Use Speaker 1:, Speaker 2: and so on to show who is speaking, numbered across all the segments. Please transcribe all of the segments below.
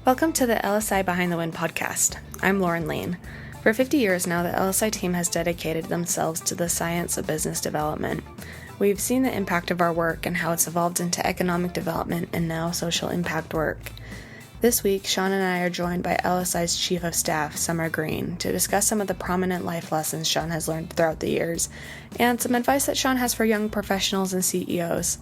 Speaker 1: Welcome to the LSI Behind the Wind podcast. I'm Lauren Lane. For 50 years now, the LSI team has dedicated themselves to the science of business development. We've seen the impact of our work and how it's evolved into economic development and now social impact work. This week, Sean and I are joined by LSI's Chief of Staff, Summer Green, to discuss some of the prominent life lessons Sean has learned throughout the years and some advice that Sean has for young professionals and CEOs.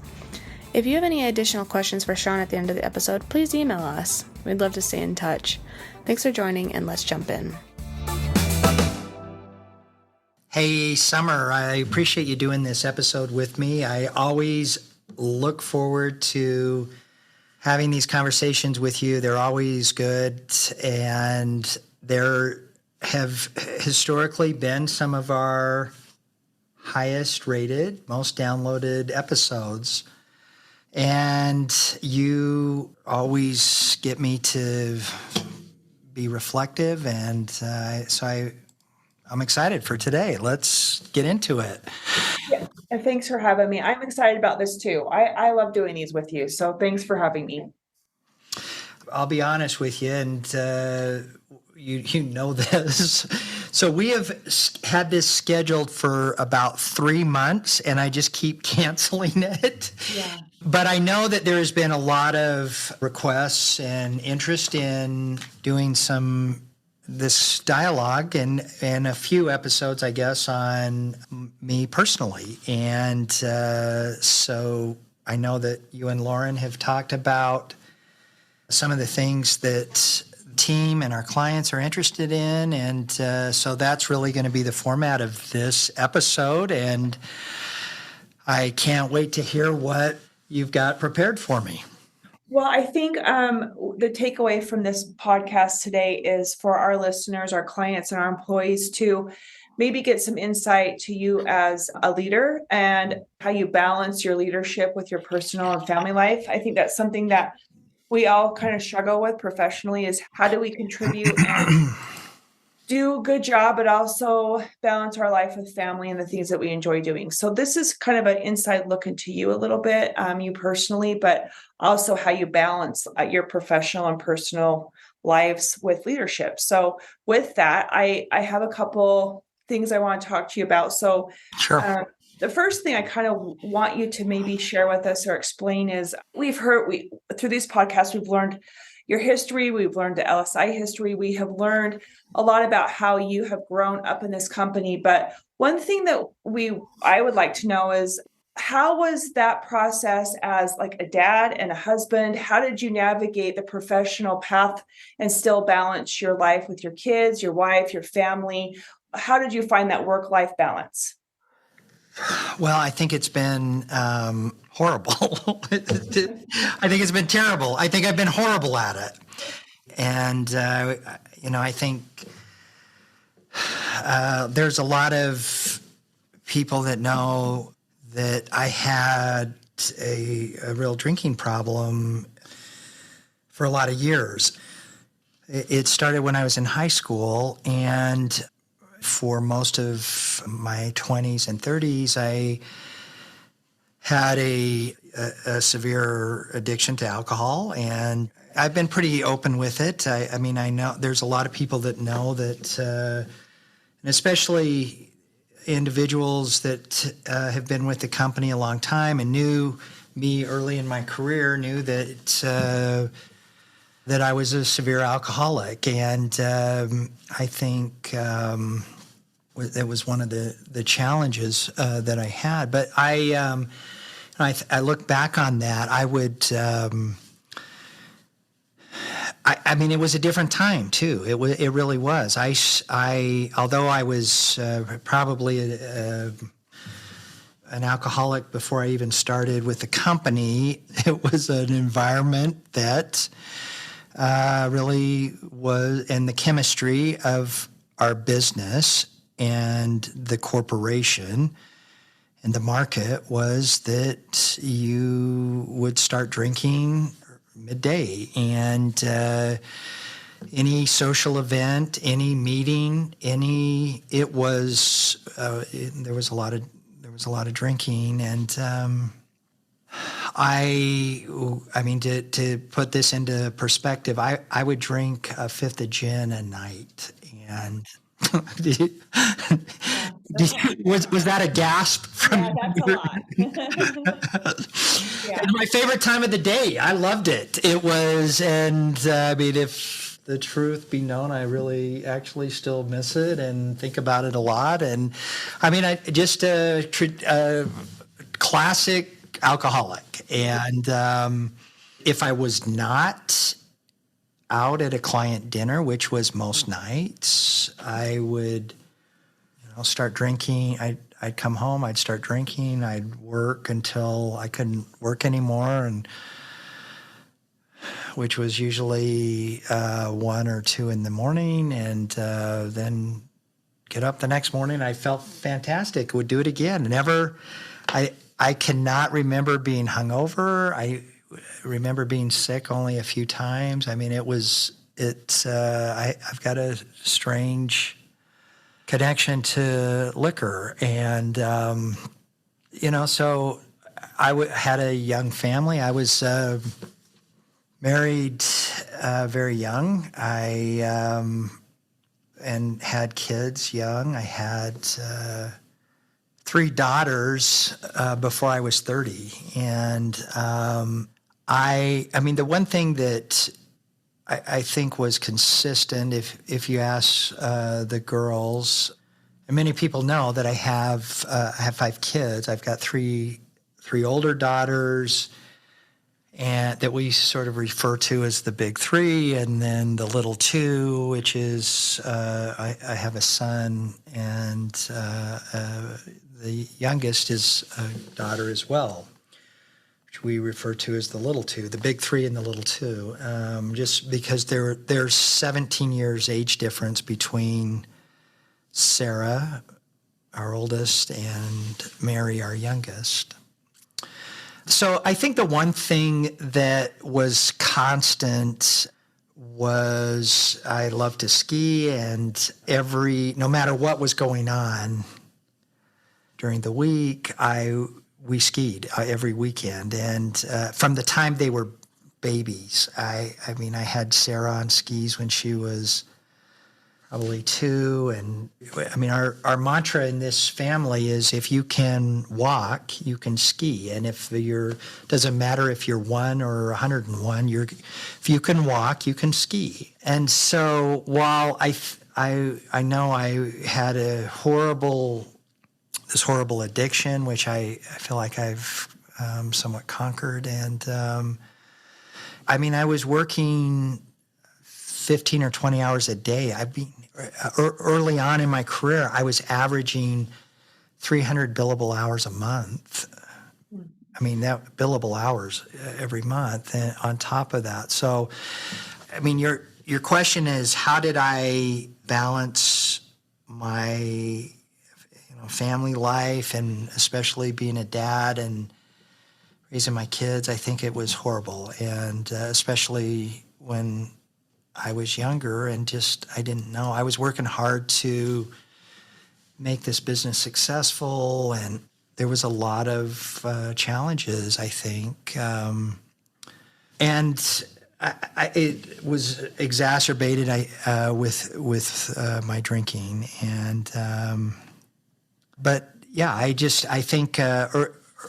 Speaker 1: If you have any additional questions for Sean at the end of the episode, please email us. We'd love to stay in touch. Thanks for joining, and let's jump in.
Speaker 2: Hey, Summer, I appreciate you doing this episode with me. I always look forward to having these conversations with you. They're always good, and there have historically been some of our highest rated, most downloaded episodes. And you always get me to be reflective, and so I'm excited for today. Let's get into it.
Speaker 3: Yeah, and thanks for having me. I'm excited about this too. I love doing these with you, so thanks for having me.
Speaker 2: I'll be honest with you, and you know this. So we have had this scheduled for about 3 months, and I just keep canceling it.
Speaker 3: Yeah.
Speaker 2: But I know that there has been a lot of requests and interest in doing this dialogue and a few episodes, I guess, on me personally. And so I know that you and Lauren have talked about some of the things that team and our clients are interested in, and so that's really going to be the format of this episode, and I can't wait to hear what you've got prepared for me.
Speaker 3: Well, I think the takeaway from this podcast today is for our listeners, our clients, and our employees to maybe get some insight to you as a leader and how you balance your leadership with your personal and family life. I think that's something that we all kind of struggle with professionally, is how do we contribute and do a good job, but also balance our life with family and the things that we enjoy doing. So this is kind of an inside look into you a little bit, you personally, but also how you balance your professional and personal lives with leadership. So with that, I have a couple things I want to talk to you about. So
Speaker 2: Sure.
Speaker 3: The first thing I kind of want you to maybe share with us or explain is through these podcasts, we've learned your history. We've learned the LSI history. We have learned a lot about how you have grown up in this company. But one thing that I would like to know is, how was that process as like a dad and a husband? How did you navigate the professional path and still balance your life with your kids, your wife, your family? How did you find that work-life balance?
Speaker 2: Well, I think it's been horrible. I think it's been terrible. I think I've been horrible at it. And, I think there's a lot of people that know that I had a real drinking problem for a lot of years. It started when I was in high school, and for most of my 20s and 30s, I had a severe addiction to alcohol, and I've been pretty open with it. I mean, I know there's a lot of people that know that, and especially individuals that have been with the company a long time and knew me early in my career, knew that that I was a severe alcoholic, and I think that was one of the challenges that I had. But I look back on that. I would. I mean, it was a different time too. It really was. Although I was probably an alcoholic before I even started with the company, it was an environment that really was, and the chemistry of our business and the corporation and the market was that you would start drinking midday, and any social event, any meeting, there was a lot of drinking, and I mean, to put this into perspective, I would drink a fifth of gin a night. And did you, was that a gasp from
Speaker 3: Yeah, that's a lot. Yeah.
Speaker 2: It's my favorite time of the day. I loved it. It was, and I mean, if the truth be known, I really actually still miss it and think about it a lot. And I mean, I just a classic alcoholic. And if I was not out at a client dinner, which was most nights, I would, start drinking. I'd come home, I'd start drinking, I'd work until I couldn't work anymore, and which was usually 1 or 2 in the morning, and then get up the next morning. I felt fantastic. Would do it again. I cannot remember being hungover. I remember being sick only a few times. I mean, I've got a strange connection to liquor. And, so had a young family. I was married very young. And had kids young. I had 3 daughters before I was 30. And I mean, the one thing that I think was consistent, if you ask the girls, and many people know that I have 5 kids. I've got three older daughters, and that we sort of refer to as the big 3, and then the little 2, which is I have a son, and the youngest is a daughter as well, which we refer to as the little 2, the big 3 and the little 2, just because there's 17 years age difference between Sarah, our oldest, and Mary, our youngest. So I think the one thing that was constant was I loved to ski, and no matter what was going on during the week, we skied every weekend. And from the time they were babies, I had Sarah on skis when she was probably 2. And I mean, our mantra in this family is if you can walk, you can ski. And doesn't matter if you're 1 or 101, if you can walk, you can ski. And so while I know I had this horrible addiction, which I feel like I've somewhat conquered. And I was working 15 or 20 hours a day. Early on in my career, I was averaging 300 billable hours a month. I mean, that billable hours every month, and on top of that. So, I mean, your question is, how did I balance my family life, and especially being a dad and raising my kids? I think it was horrible, and especially when I was younger and I didn't know. I was working hard to make this business successful, and there was a lot of challenges, I think. And it was exacerbated with my drinking. And but yeah, I think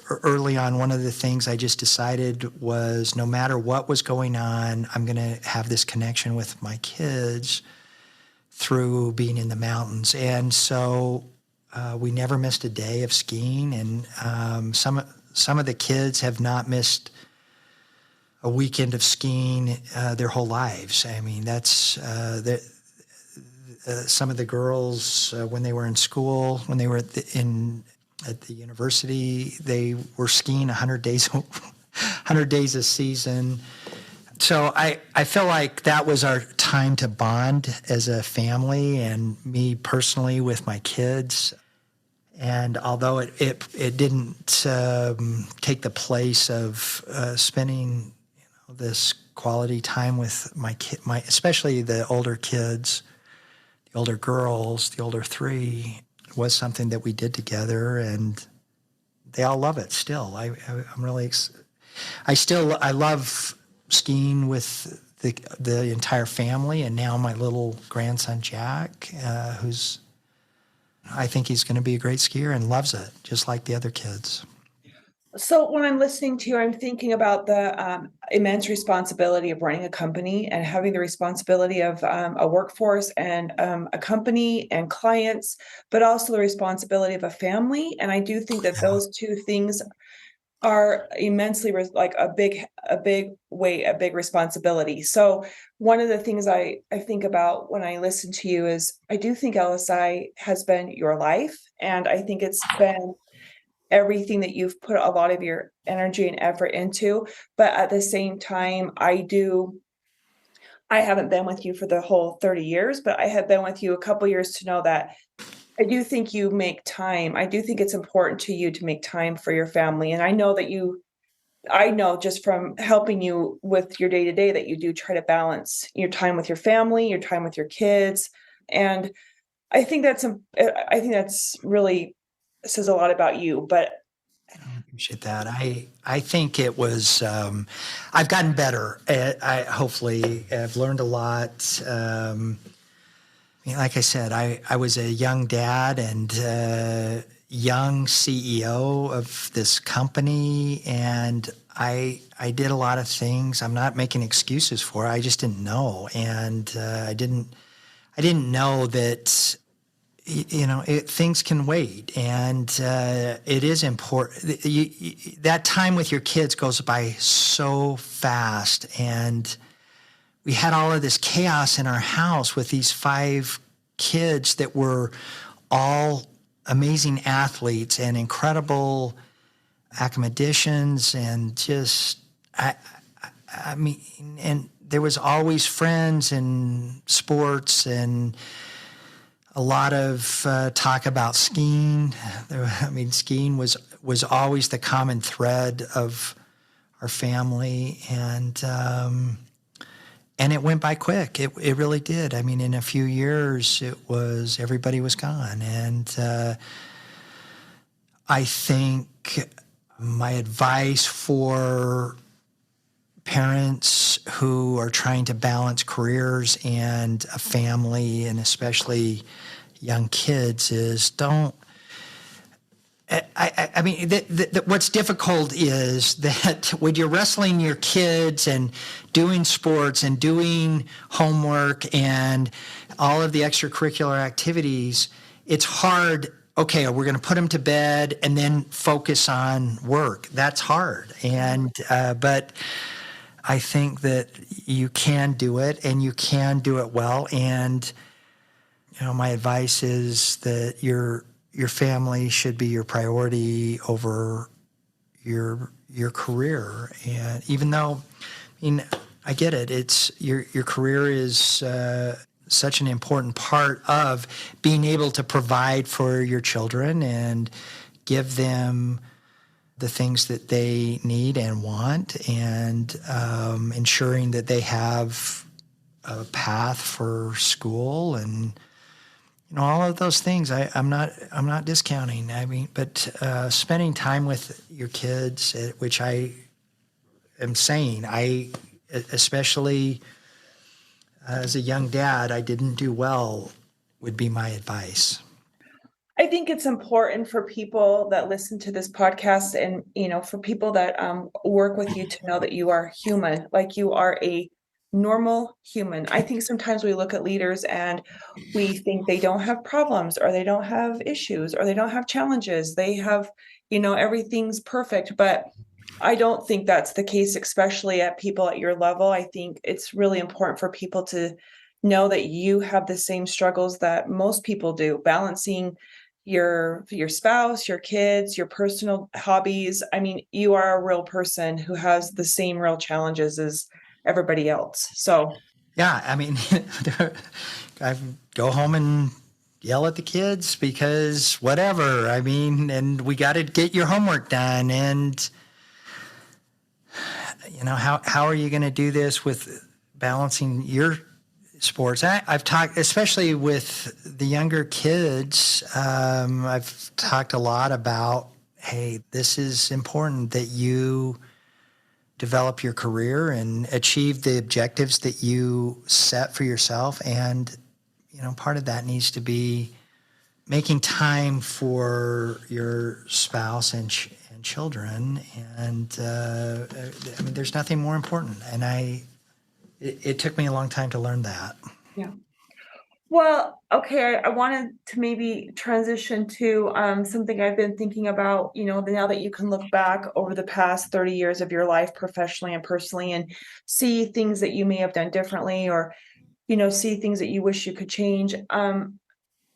Speaker 2: early on, one of the things I just decided was no matter what was going on, I'm going to have this connection with my kids through being in the mountains. And so we never missed a day of skiing. And some of the kids have not missed a weekend of skiing their whole lives. I mean, that's some of the girls, when they were in school, when they were at the university, they were skiing 100 days a season. So I feel like that was our time to bond as a family, and me personally with my kids. And although it didn't take the place of spending this quality time with my especially the older kids, the older girls, the older 3, was something that we did together, and they all love it still. I'm really I love skiing with the entire family, and now my little grandson Jack, I think he's going to be a great skier and loves it, just like the other kids.
Speaker 3: So when I'm listening to you, I'm thinking about the immense responsibility of running a company and having the responsibility of a workforce and a company and clients, but also the responsibility of a family. And I do think that
Speaker 2: Yeah.
Speaker 3: those two things are immensely like a big weight, a big responsibility. So one of the things I think about when I listen to you is I do think LSI has been your life, and I think it's been everything that you've put a lot of your energy and effort into. But at the same time, I haven't been with you for the whole 30 years, but I have been with you a couple years to know that I do think you make time. I do think it's important to you to make time for your family. And I know just from helping you with your day to day that you do try to balance your time with your family, your time with your kids. And I think that's really says a lot about you. But
Speaker 2: I appreciate that. I think it was. I've gotten better. I hopefully I've learned a lot. Like I said, I was a young dad and young CEO of this company, and I did a lot of things. I'm not making excuses for it. I just didn't know, and I didn't know that things can wait, and it is important. That time with your kids goes by so fast, and we had all of this chaos in our house with these 5 kids that were all amazing athletes and incredible academicians, and just I mean, and there was always friends and sports and a lot of talk about skiing. Skiing was always the common thread of our family, and it went by quick. It really did. I mean, in a few years, everybody was gone, and I think my advice for parents who are trying to balance careers and a family, and especially young kids, is don't. What's difficult is that when you're wrestling your kids and doing sports and doing homework and all of the extracurricular activities, it's hard. Okay, we're going to put them to bed and then focus on work. That's hard, but I think that you can do it, and you can do it well. And my advice is that your family should be your priority over your career. And even though, I get it. It's your career is such an important part of being able to provide for your children and give them the things that they need and want, and ensuring that they have a path for school and all of those things. I'm not discounting. But spending time with your kids, which I am saying, especially as a young dad, I didn't do well, would be my advice.
Speaker 3: I think it's important for people that listen to this podcast and, for people that work with you to know that you are human, like you are a normal human. I think sometimes we look at leaders and we think they don't have problems, or they don't have issues, or they don't have challenges. They have, everything's perfect. But I don't think that's the case, especially at people at your level. I think it's really important for people to know that you have the same struggles that most people do, balancing your spouse, your kids, your personal hobbies. I mean, you are a real person who has the same real challenges as everybody else. So
Speaker 2: Yeah, I go home and yell at the kids because whatever. And we got to get your homework done. And how are you going to do this with balancing your sports? I've talked, especially with the younger kids, I've talked a lot about, hey, this is important that you develop your career and achieve the objectives that you set for yourself. And, part of that needs to be making time for your spouse and children. And there's nothing more important. And it took me a long time to learn that.
Speaker 3: Yeah. Well, okay, I wanted to maybe transition to something I've been thinking about, now that you can look back over the past 30 years of your life professionally and personally and see things that you may have done differently or, see things that you wish you could change.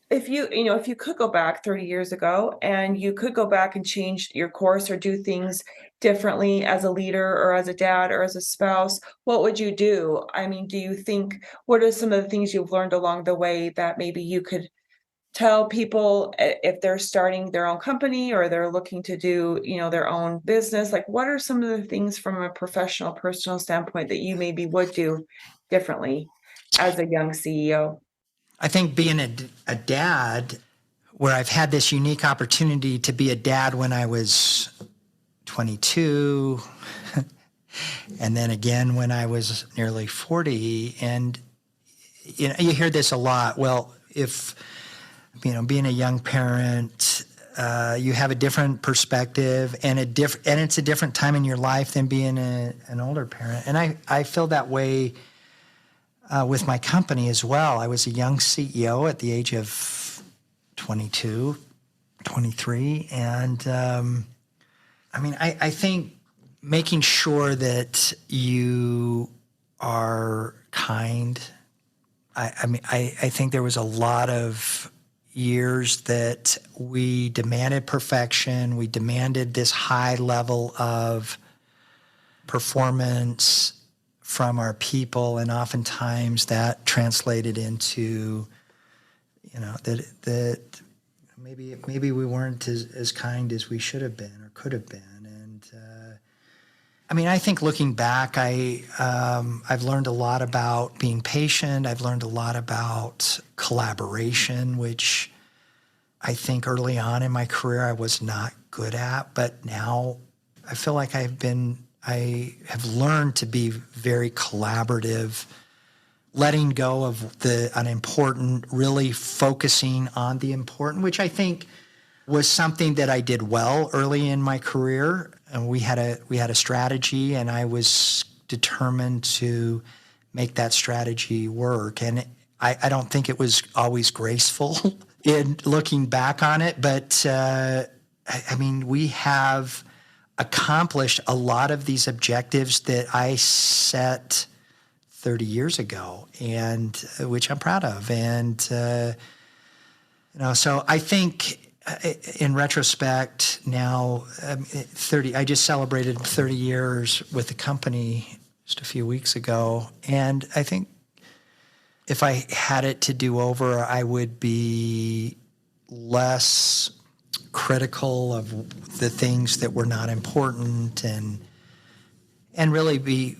Speaker 3: If you could go back 30 years ago and you could go back and change your course or do things differently as a leader or as a dad or as a spouse, what would you do? I mean, do you think, what are some of the things you've learned along the way that maybe you could tell people if they're starting their own company or they're looking to do, their own business? Like, what are some of the things from a professional, personal standpoint that you maybe would do differently as a young CEO?
Speaker 2: I think being a dad, where I've had this unique opportunity to be a dad when I was 22, and then again when I was nearly 40, and you hear this a lot. Well, if being a young parent, you have a different perspective and it's a different time in your life than being an older parent, and I feel that way. With my company as well. I was a young CEO at the age of 22, 23. And I think making sure that you are kind. I think there was a lot of years that we demanded perfection. We demanded this high level of performance from our people, and oftentimes that translated into, that maybe we weren't as kind as we should have been or could have been. And I think looking back, I've learned a lot about being patient. I've learned a lot about collaboration, which I think early on in my career I was not good at, but now I feel like I have learned to be very collaborative, letting go of the unimportant, really focusing on the important, which I think was something that I did well early in my career. And we had a strategy, and I was determined to make that strategy work. And I don't think it was always graceful in looking back on it, but we have accomplished a lot of these objectives that I set 30 years ago, and which I'm proud of. And so I think in retrospect now, I just celebrated 30 years with the company just a few weeks ago, and I think if I had it to do over, I would be less critical of the things that were not important, and really be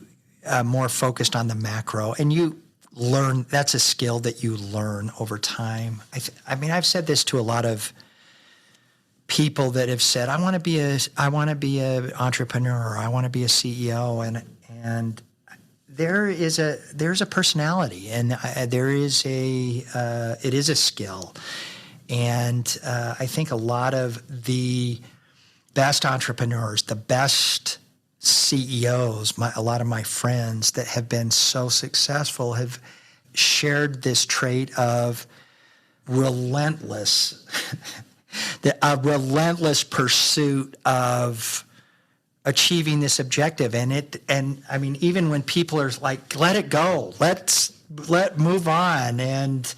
Speaker 2: more focused on the macro. And you learn, that's a skill that you learn over time. I've said this to a lot of people that have said, I want to be an entrepreneur, I want to be a CEO, and there's a personality, and it is a skill. And I think a lot of the best entrepreneurs, the best CEOs, a lot of my friends that have been so successful have shared this trait of relentless pursuit of achieving this objective. And even when people are like, let it go, let move on. And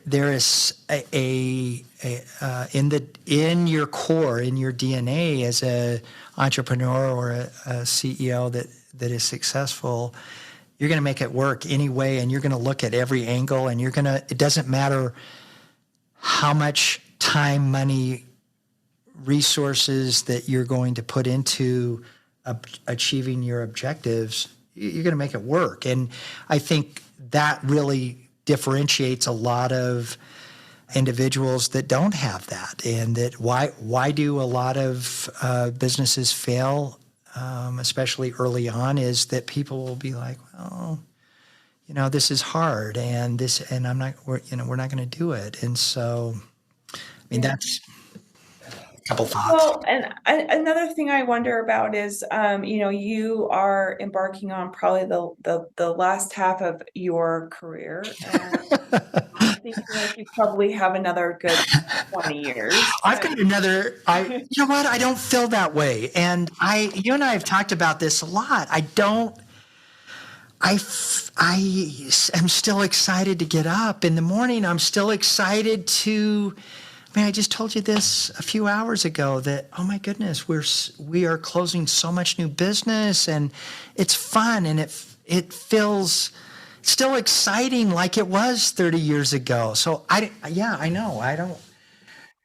Speaker 2: there is in your core, in your DNA as a entrepreneur or a CEO that is successful, you're going to make it work anyway, and you're going to look at every angle, and it doesn't matter how much time, money, resources that you're going to put into achieving your objectives, you're going to make it work. And I think that really differentiates a lot of individuals that don't have that. And that why do a lot of businesses fail? especially early on, is that people will be like, well, this is hard, and we're not going to do it. And so, I mean, that's a couple thoughts.
Speaker 3: Well, and another thing I wonder about is, you are embarking on probably the last half of your career, and I'm thinking like you probably have another good 20 years.
Speaker 2: I've got you know what? I don't feel that way. And you and I have talked about this a lot. I am still excited to get up in the morning. I'm still excited I just told you this a few hours ago that, oh my goodness, we are closing so much new business, and it's fun, and it feels still exciting like it was 30 years ago. So I know. I don't.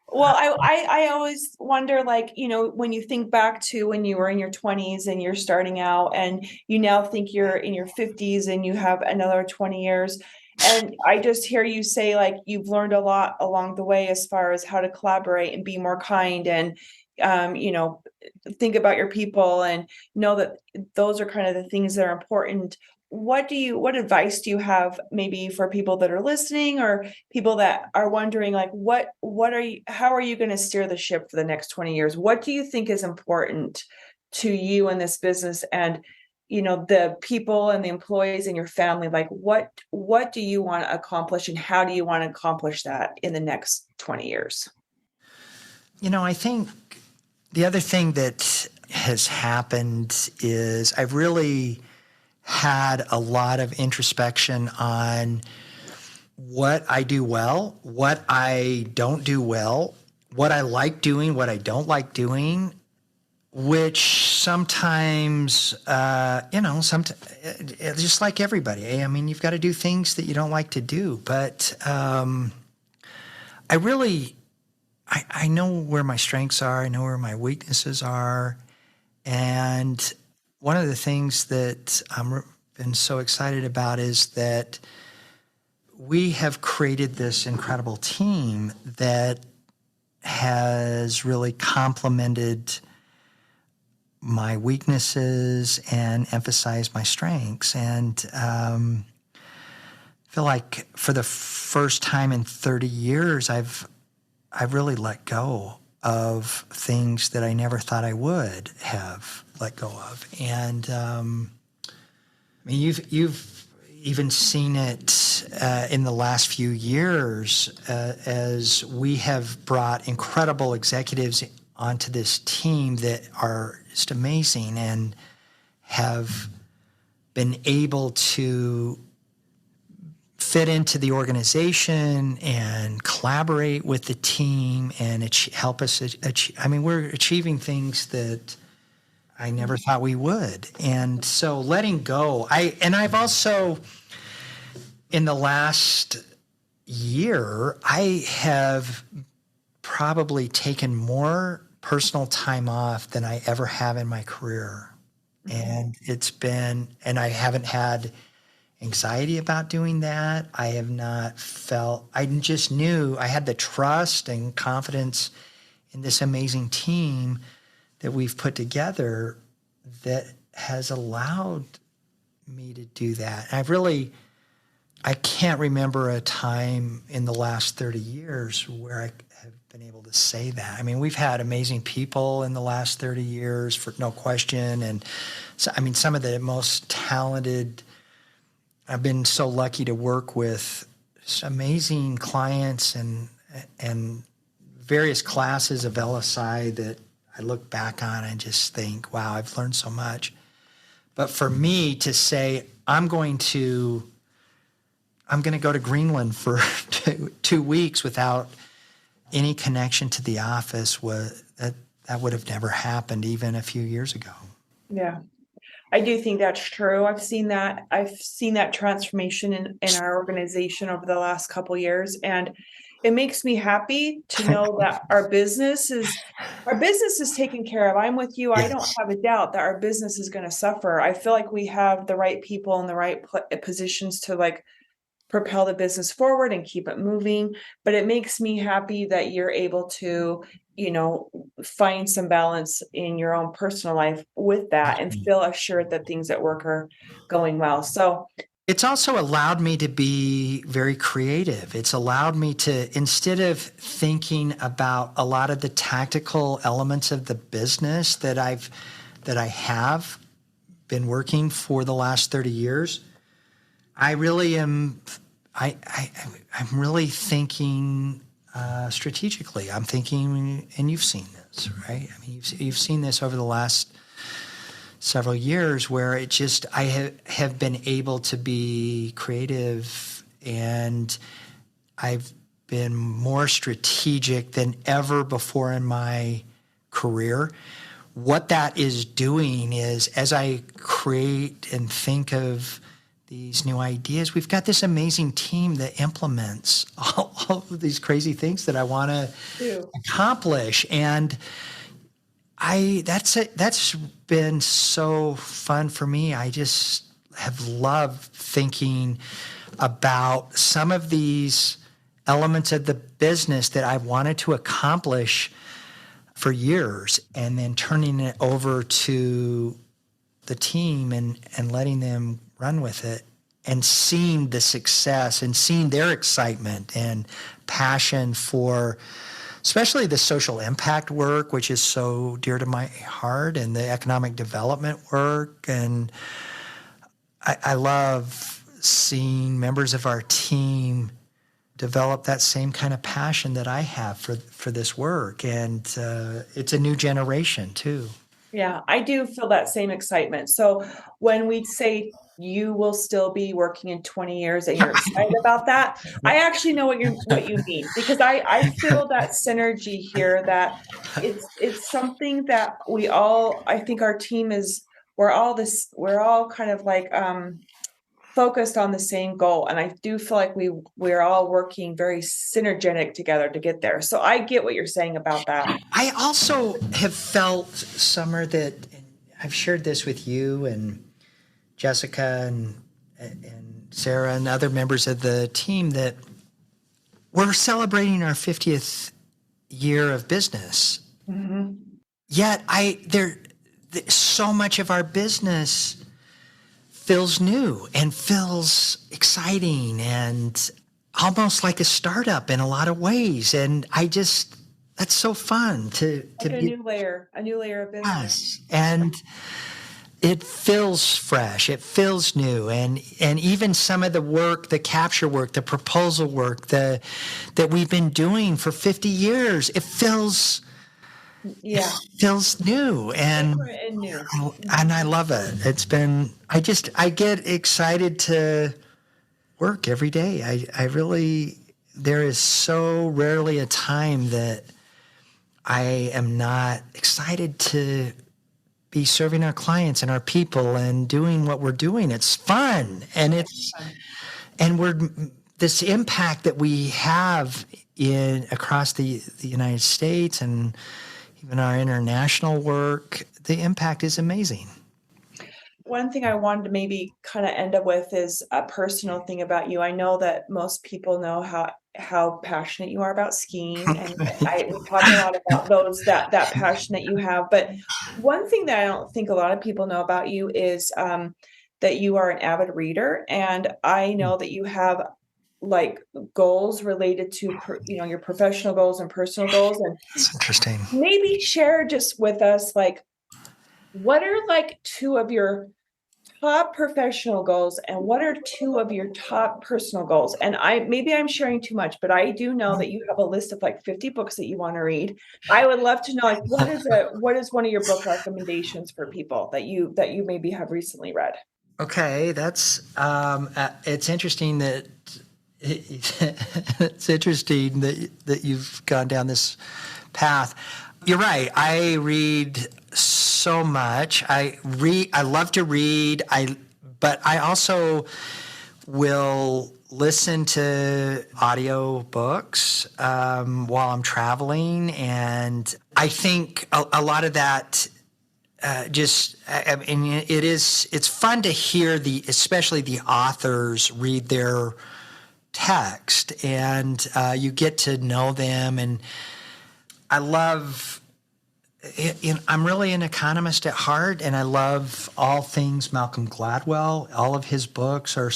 Speaker 3: Well, I always wonder, like, when you think back to when you were in your 20s and you're starting out, and you now think you're in your 50s and you have another 20 years. And I just hear you say, like, you've learned a lot along the way as far as how to collaborate and be more kind, and, think about your people and know that those are kind of the things that are important. What advice do you have maybe for people that are listening, or people that are wondering, like, how are you going to steer the ship for the next 20 years? What do you think is important to you in this business, and the people and the employees and your family? Like, what do you want to accomplish, and how do you want to accomplish that in the next 20 years?
Speaker 2: I think the other thing that has happened is I've really had a lot of introspection on what I do well, what I don't do well, what I like doing, what I don't like doing, which sometimes, just like everybody, I mean, you've got to do things that you don't like to do. But I know where my strengths are. I know where my weaknesses are. And one of the things that I've been so excited about is that we have created this incredible team that has really complemented my weaknesses and emphasized my strengths. And I feel like for the first time in 30 years, I've really let go of things that I never thought I would have let go of. And I mean, you've even seen it in the last few years as we have brought incredible executives onto this team that are just amazing and have been able to fit into the organization and collaborate with the team and help us achieve. I mean, we're achieving things that I never thought we would. And so letting go, I've also, in the last year, I have probably taken more personal time off than I ever have in my career. And I haven't had anxiety about doing that. I have not felt, I just knew I had the trust and confidence in this amazing team that we've put together that has allowed me to do that. I can't remember a time in the last 30 years where I have been able to say that. I mean, we've had amazing people in the last 30 years, for no question. And so, I mean, some of the most talented, I've been so lucky to work with amazing clients and various classes of LSI that I look back on and just think, wow, I've learned so much. But for me to say, I'm going to go to Greenland for 2 weeks without any connection to the office, that would have never happened even a few years ago.
Speaker 3: Yeah. I do think that's true. I've seen that transformation in our organization over the last couple of years, and it makes me happy to know that our business is taken care of. I'm with you.
Speaker 2: Yes.
Speaker 3: I don't have a doubt that our business is going to suffer. I feel like we have the right people in the right positions to, like, propel the business forward and keep it moving. But it makes me happy that you're able to find some balance in your own personal life with that and feel assured that things at work are going well. So
Speaker 2: it's also allowed me to be very creative. It's allowed me to, instead of thinking about a lot of the tactical elements of the business that I have been working for the last 30 years, I really am. I'm really thinking strategically. I'm thinking, and you've seen this, right? I mean, you've seen this over the last several years, where I have been able to be creative, and I've been more strategic than ever before in my career. What that is doing is, as I create and think of these new ideas, we've got this amazing team that implements all of these crazy things that I want to accomplish. And that's been so fun for me. I just have loved thinking about some of these elements of the business that I wanted to accomplish for years, and then turning it over to the team and letting them run with it, and seeing the success and seeing their excitement and passion for especially the social impact work, which is so dear to my heart, and the economic development work. And I love seeing members of our team develop that same kind of passion that I have for this work. And it's a new generation too.
Speaker 3: Yeah, I do feel that same excitement. So when we say you will still be working in 20 years and you're excited about that, I actually know what you mean, because I feel that synergy here, that it's something that I think our team we're all kind of like focused on the same goal. And I do feel like we're all working very synergetic together to get there. So I get what you're saying about that.
Speaker 2: I also have felt, Summer, that, and I've shared this with you and Jessica and Sarah and other members of the team, that we're celebrating our 50th year of business. Mm-hmm. Yet so much of our business feels new and feels exciting and almost like a startup in a lot of ways. And that's so fun to
Speaker 3: be a new layer of business.
Speaker 2: Yes. And it feels fresh, it feels new. And even some of the work, the capture work, the proposal work that we've been doing for 50 years, it feels new and
Speaker 3: new.
Speaker 2: And I love it. I get excited to work every day. There is so rarely a time that I am not excited to be serving our clients and our people and doing what we're doing. It's fun. And this impact that we have across the United States and even our international work, the impact is amazing.
Speaker 3: One thing I wanted to maybe kind of end up with is a personal thing about you. I know that most people know how passionate you are about skiing, and we talk a lot about that passion that you have. But one thing that I don't think a lot of people know about you is that you are an avid reader, and I know that you have like goals related to your professional goals and personal goals. And
Speaker 2: that's interesting.
Speaker 3: Maybe share just with us, like, what are like two of your top professional goals and what are two of your top personal goals? And maybe I'm sharing too much, but I do know that you have a list of like 50 books that you want to read. I would love to know, like, what is one of your book recommendations for people that you maybe have recently read?
Speaker 2: Okay, that's it's interesting that that you've gone down this path. You're right. I read so much. I love to read. But I also will listen to audio books while I'm traveling, and I think a lot of that. It's fun to hear especially the authors read their text, and you get to know them. And I love, I'm really an economist at heart, and I love all things Malcolm Gladwell. All of his books are,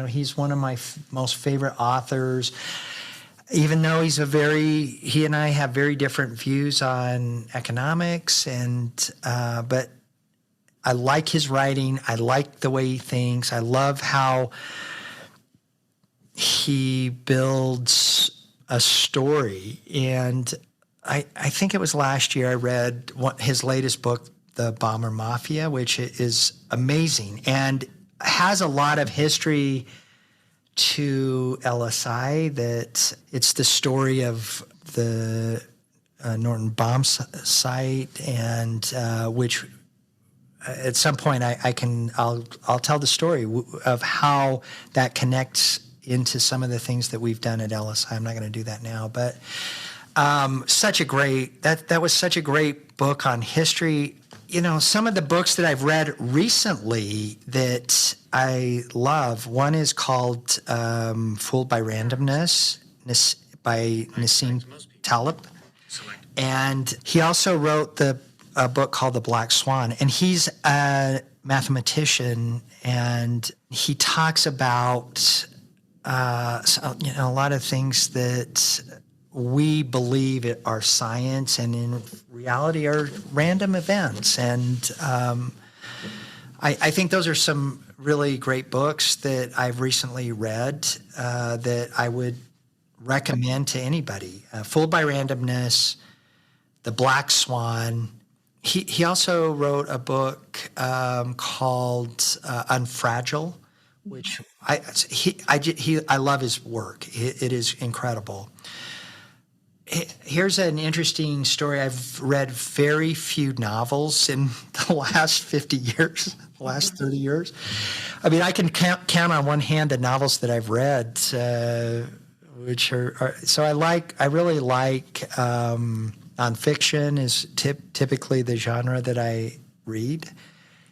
Speaker 2: he's one of my most favorite authors. Even though he and I have very different views on economics, but I like his writing. I like the way he thinks. I love how he builds a story. And I think it was last year I read his latest book, The Bomber Mafia, which is amazing and has a lot of history to LSI. That it's the story of the Norton bomb site, and which at some point I'll tell the story of how that connects into some of the things that we've done at LSI. I'm not going to do that now, but that was such a great book on history. Some of the books that I've read recently that I love, one is called Fooled by Randomness by Nassim Taleb. And he also wrote a book called The Black Swan. And he's a mathematician, and he talks about a lot of things that we believe are science and in reality are random events. And I think those are some really great books that I've recently read that I would recommend to anybody. Fooled by Randomness, The Black Swan. He also wrote a book called Unfragile, which I love his work. It is incredible. Here's an interesting story. I've read very few novels in the last 50 years, the last 30 years. I mean, I can count on one hand the novels that I've read, which are so I really like nonfiction is typically the genre that I read.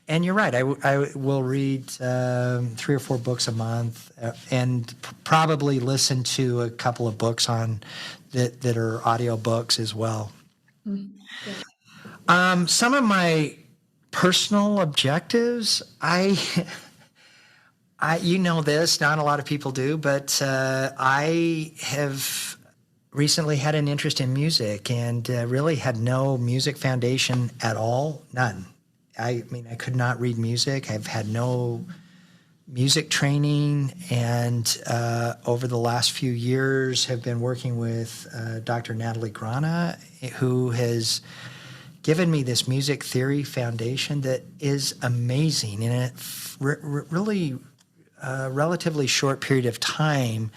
Speaker 2: And you're right. I will read 3 or 4 books a month, and probably listen to a couple of books that are audio books as well. Some of my personal objectives, you know this, not a lot of people do, but I have recently had an interest in music and really had no music foundation at all, none. I mean, I could not read music. I've had no music training, and over the last few years have been working with Dr. Natalie Grana, who has given me this music theory foundation that is amazing. In a really relatively short period of time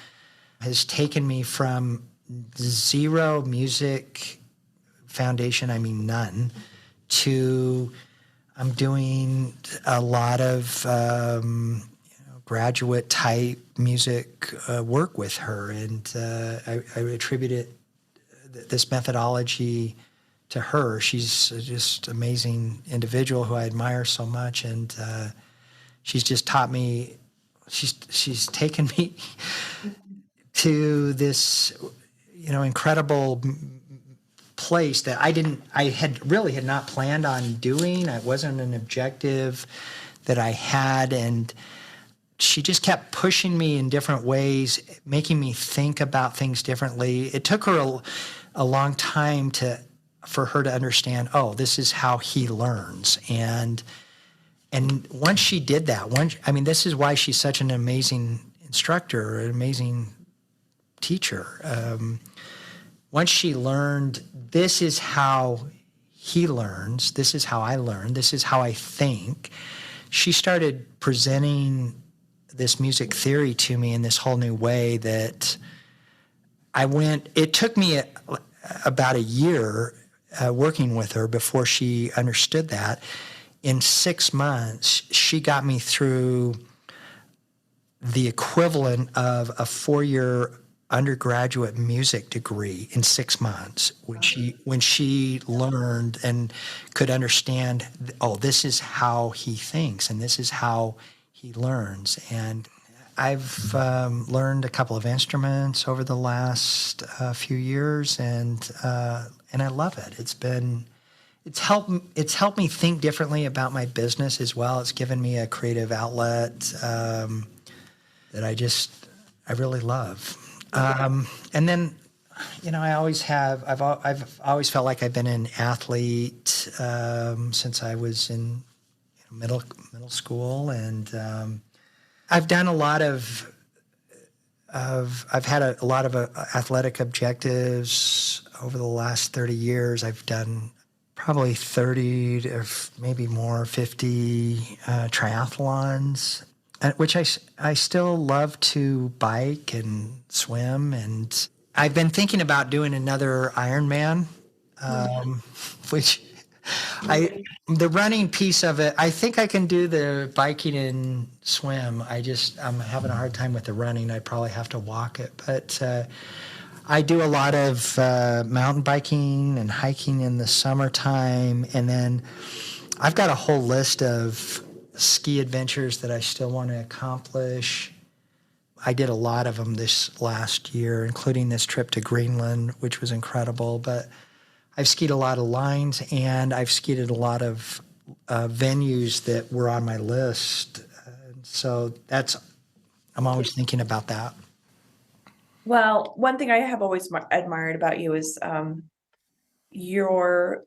Speaker 2: has taken me from zero music foundation, I mean none, to I'm doing a lot of graduate type music work with her, and I attribute this methodology to her. She's just an amazing individual who I admire so much, and she's just taught me. She's taken me to this, incredible place that I had not planned on doing. It wasn't an objective that I had, and she just kept pushing me in different ways, making me think about things differently. It took her a long time for her to understand, this is how he learns. And once she did that, this is why she's such an amazing instructor, an amazing teacher. Once she learned, this is how he learns, this is how I learn, this is how I think, she started presenting this music theory to me in this whole new way that it took me about a year working with her before she understood that. In 6 months, she got me through the equivalent of a 4-year undergraduate music degree in 6 months when she learned and could understand, this is how he thinks and this is how he learns. And I've learned a couple of instruments over the last few years, and I love it. It's helped me think differently about my business as well. It's given me a creative outlet that I really love. And then, I've always felt like I've been an athlete since I was in middle school, and I've done a lot of I've had a lot of athletic objectives over the last 30 years. I've done probably 30 or maybe more, 50 triathlons, which I still love to bike and swim. And I've been thinking about doing another Ironman, which the running piece of it, I think I can do the biking and swim. I'm having a hard time with the running. I probably have to walk it. But I do a lot of mountain biking and hiking in the summertime. And then I've got a whole list of ski adventures that I still want to accomplish. I did a lot of them this last year, including this trip to Greenland, which was incredible. But I've skied a lot of lines, and I've skied at a lot of venues that were on my list. So I'm always thinking about that.
Speaker 3: Well, one thing I have always admired about you is your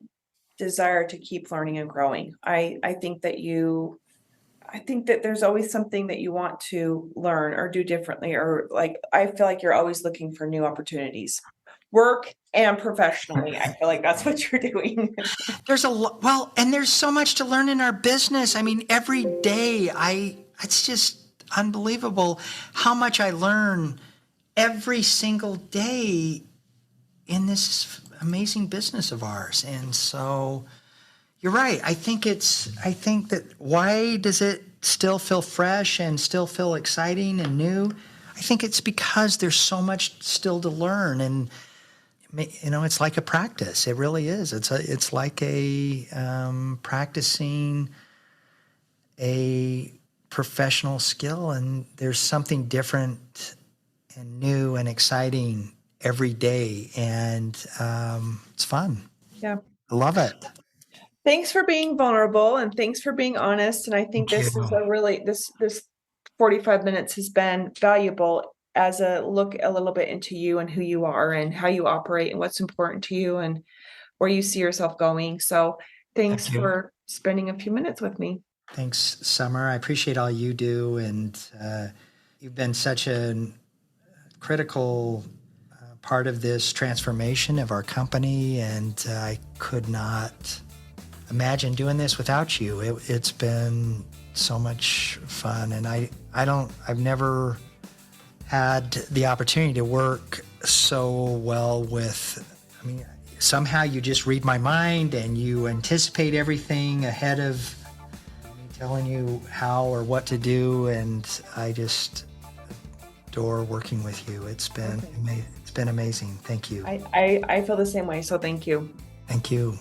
Speaker 3: desire to keep learning and growing. I think that there's always something that you want to learn or do differently, or like, I feel like you're always looking for new opportunities, work and professionally. I feel like that's what you're doing.
Speaker 2: There's and there's so much to learn in our business. I mean, every day it's just unbelievable how much I learn every single day in this amazing business of ours. And so you're right. I think that why does it still feel fresh and still feel exciting and new? I think it's because there's so much still to learn, and it's like a practice. It really is. It's like practicing a professional skill, and there's something different and new and exciting every day, and it's fun.
Speaker 3: Yeah.
Speaker 2: I love it.
Speaker 3: Thanks for being vulnerable, and thanks for being honest. And I think
Speaker 2: Thank
Speaker 3: this
Speaker 2: you.
Speaker 3: is this 45 minutes has been valuable as a look a little bit into you and who you are and how you operate and what's important to you and where you see yourself going. So thanks
Speaker 2: Thank you.
Speaker 3: for spending a few minutes with me.
Speaker 2: Thanks, Summer. I appreciate all you do, and you've been such a critical part of this transformation of our company, and I could not imagine doing this without you. It's been so much fun, and I've never had the opportunity to work so well with, somehow you just read my mind and you anticipate everything ahead of me telling you how or what to do, and I just adore working with you. It's been amazing. Thank you.
Speaker 3: I feel the same way. So thank you.
Speaker 2: Thank you.